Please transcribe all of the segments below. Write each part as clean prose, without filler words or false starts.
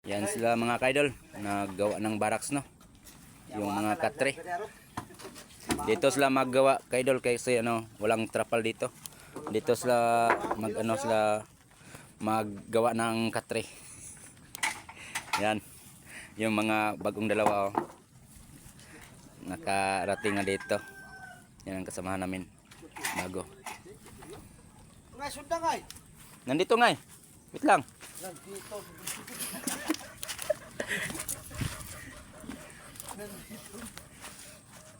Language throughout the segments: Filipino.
Yan sila mga kaidol, naggawa ng barracks, no. Yung mga katre. Dito sila maggawa kaidol kasi ano, walang trapal dito. Dito sila maggawa ng katre. Yan. Yung mga bagong dalawa, oh. Nakarating na dito. Yan ang kasamahan namin. Bago. Ngay sunda ngay. Nandito ngay. Wait lang. Nandito.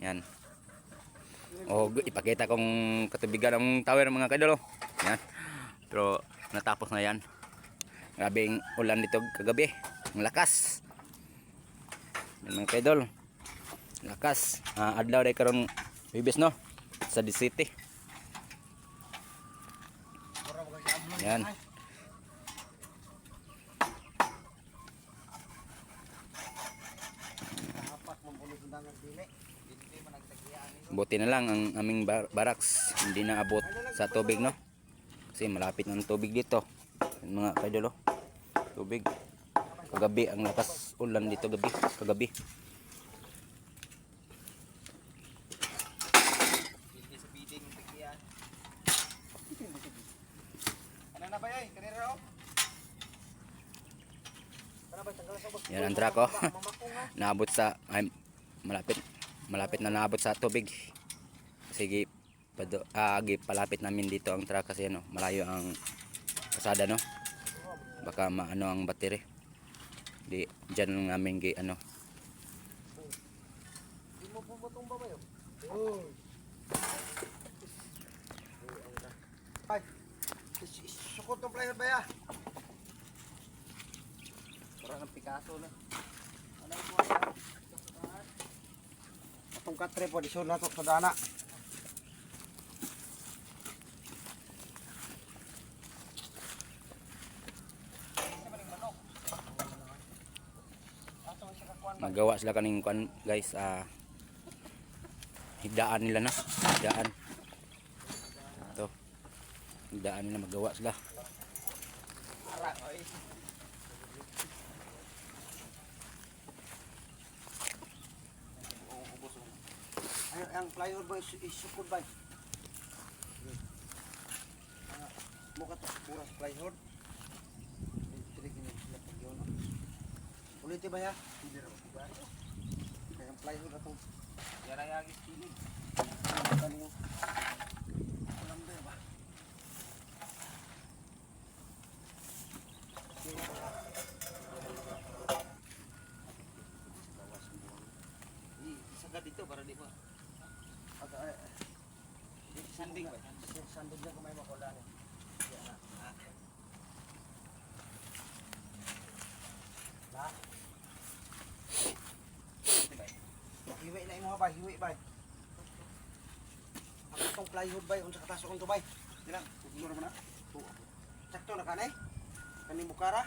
Yan. O, ipakita kong katubigan ng tower mga kaidol. Yan. Pero natapos na yan. Grabing ulan dito kagabi. Ang lakas. Yan mga kaidol. Lakas. Adlaw day karon bibis, no? Sa city. Yan. Buti na lang ang aming barracks hindi naabot sa tubig, no? Kasi malapit ng tubig dito. Mga kaidol, oh. Tubig. Kagabi ang lakas ulan dito kagabi. Yan ang truck, oh. Naabot sa malapit na naabot sa tubig. Sige, palapit namin dito ang truck kasi ano, malayo ang pasada, no. Baka maano ang battery. Di diyan namin ano. Ay. Sukot ng player ba ya? Para ng Picasso na. Ano po ya? Atong katre po disun nato sa dana. Magawa sila kaning kwan, guys. Higdaan nila, na. Higdaan. Ito. Higdaan nila, magawa sila. Ang plywood ba isukod ba? Mukha to puras plywood. Ulitin ba ya? Hindi na ba? Kaya ang plywood na itong yarayagis kilid. Alam ba ba? Isagad dito para di ba? Sanding ba? Sanding na kung may makulan. Hiwi na imo ba? Hiwi ba? Ang itong plywood ba? Unsa katasok ang tubay? Ilang? Siguro mo na? Sakto na kanay? Kaning bukara?